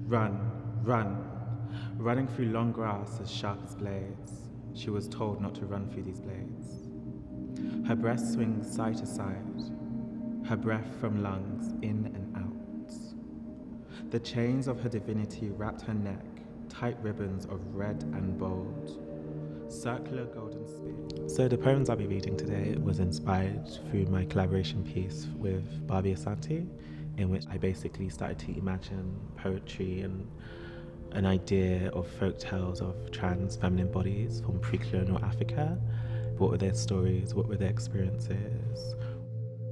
Run, run, running through long grass as sharp as blades. She was told not to run through these blades. Her breast swings side to side, her breath from lungs in and out. The chains of her divinity wrapped her neck, tight ribbons of red and bold, circular golden spear. So the poems I'll be reading today was inspired through my collaboration piece with Barbie Asante, in which I basically started to imagine poetry and an idea of folk tales of trans feminine bodies from pre-colonial Africa. What were their stories? What were their experiences?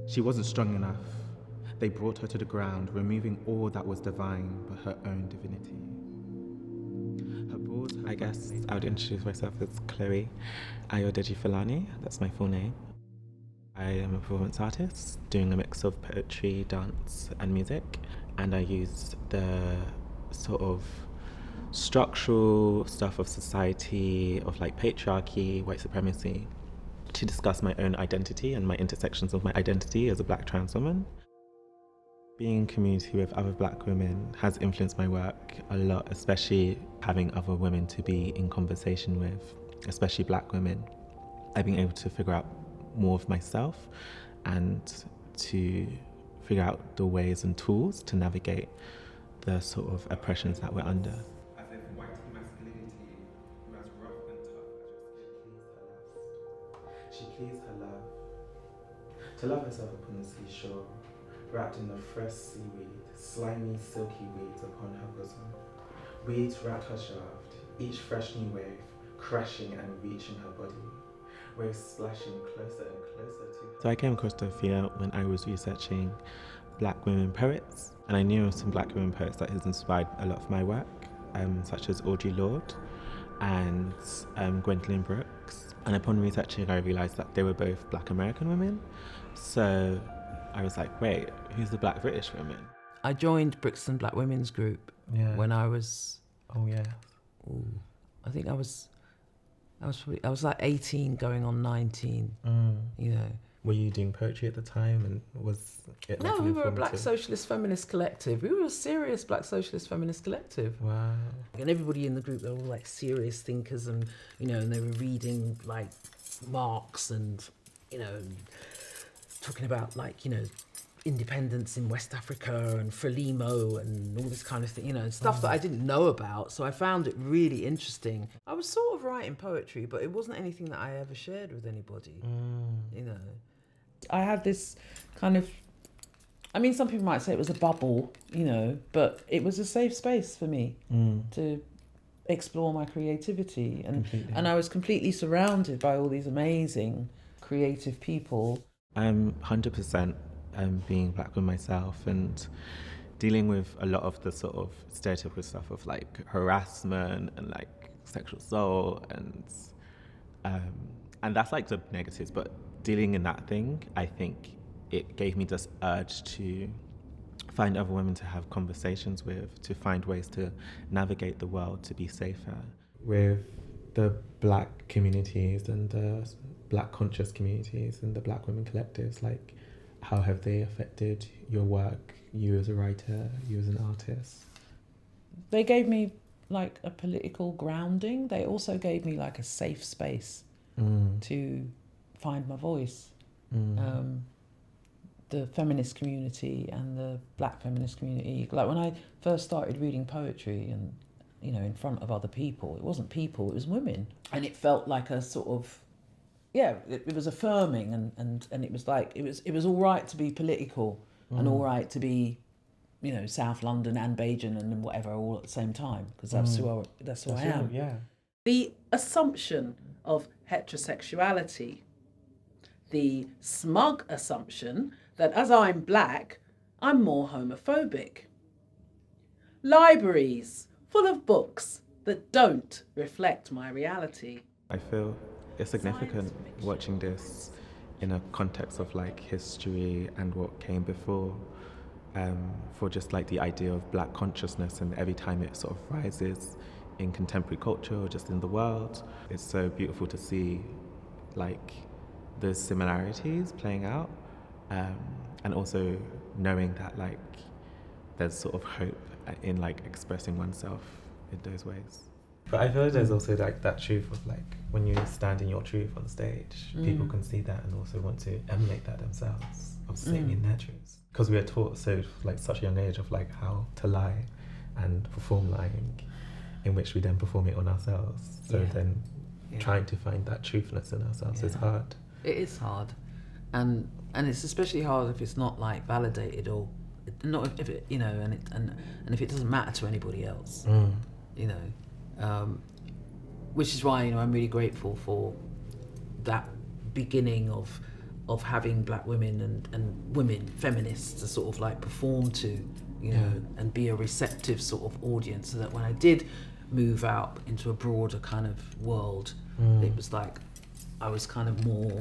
She wasn't strong enough. They brought her to the ground, removing all that was divine but her own divinity. I guess I would introduce myself as Chloe Filani. That's my full name. I am a performance artist doing a mix of poetry, dance and music, and I use the sort of structural stuff of society, of like patriarchy, white supremacy, to discuss my own identity and my intersections of my identity as a Black trans woman. Being in community with other Black women has influenced my work a lot, especially having other women to be in conversation with, especially Black women. I've been able to figure out more of myself and to figure out the ways and tools to navigate the sort of oppressions that we're under. As if white masculinity, who as rough and tough as she pleads her love. To love herself upon the seashore, wrapped in the fresh seaweed, slimy, silky weeds upon her bosom. Weeds wrapped her shaft, each fresh new wave, crashing and reaching her body. Waves splashing closer and closer to her. So I came across Dorothea when I was researching Black women poets, and I knew some Black women poets that has inspired a lot of my work, such as Audre Lorde and Gwendolyn Brooks. And upon researching, I realised that they were both Black American women. So I was like, wait, who's the Black British woman? I joined Brixton Black Women's Group when I was... Oh, yeah. I think I was like 18 going on 19, you know. Were you doing poetry at the time, and was it like No, we were a Black Socialist Feminist Collective. We were a serious Black Socialist Feminist Collective. Wow. And everybody in the group, they were all like serious thinkers, and, you know, and they were reading like Marx and, you know, talking about like, you know, independence in West Africa and Frelimo and all this kind of thing, you know, stuff that I didn't know about. So I found it really interesting. I was sort of writing poetry, but it wasn't anything that I ever shared with anybody, you know. I had this kind of, I mean, some people might say it was a bubble, you know, but it was a safe space for me to explore my creativity. And I was completely surrounded by all these amazing creative people. I'm 100% being Black with myself and dealing with a lot of the sort of stereotypical stuff of like harassment and like sexual assault and that's like the negatives, but dealing in that thing, I think it gave me this urge to find other women to have conversations with, to find ways to navigate the world to be safer. With the Black communities and the Black conscious communities and the Black women collectives, like, how have they affected your work, you as a writer, you as an artist? They gave me like a political grounding. They also gave me like a safe space to find my voice. The feminist community and the Black feminist community, like when I first started reading poetry and, you know, in front of other people, it wasn't people, it was women. And it felt like a sort of, yeah, it was affirming and it was like, it was all right to be political and all right to be, you know, South London and Bajan and whatever all at the same time, because that's who I am. Yeah. The assumption of heterosexuality, the smug assumption that as I'm Black, I'm more homophobic. Libraries full of books that don't reflect my reality. I feel it's significant watching this in a context of like history and what came before, for just like the idea of Black consciousness, and every time it sort of rises in contemporary culture or just in the world, it's so beautiful to see like those similarities playing out, and also knowing that like there's sort of hope in like expressing oneself in those ways. But I feel like there's also like that truth of like when you stand in your truth on stage, people can see that and also want to emulate that themselves, of sitting in their truths. Because we are taught so like such a young age of like how to lie and perform lying, in which we then perform it on ourselves. So then trying to find that truthness in ourselves is hard. It is hard, and it's especially hard if it's not like validated or not if it, you know, and if it doesn't matter to anybody else, you know, which is why, you know, I'm really grateful for that beginning of having black women and women feminists to sort of like perform to, you know, and be a receptive sort of audience, so that when I did move out into a broader kind of world, it was like I was kind of more,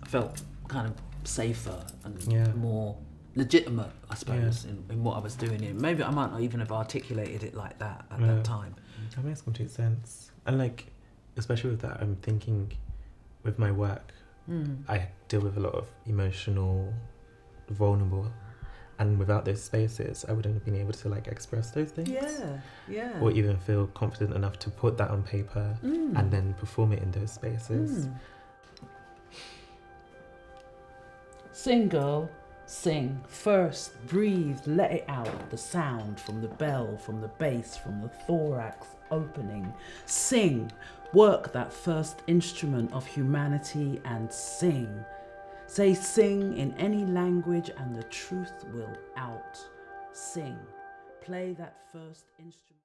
I felt kind of safer and more legitimate, I suppose, in what I was doing here. Maybe I might not even have articulated it like that at that time. That makes complete sense. And like, especially with that, I'm thinking with my work, I deal with a lot of emotional, vulnerable, and without those spaces, I wouldn't have been able to like express those things. Or even feel confident enough to put that on paper and then perform it in those spaces. Sing, girl, sing. First, breathe, let it out. The sound from the bell, from the bass, from the thorax opening. Sing, work that first instrument of humanity and sing. Say sing in any language and the truth will out. Sing, play that first instrument.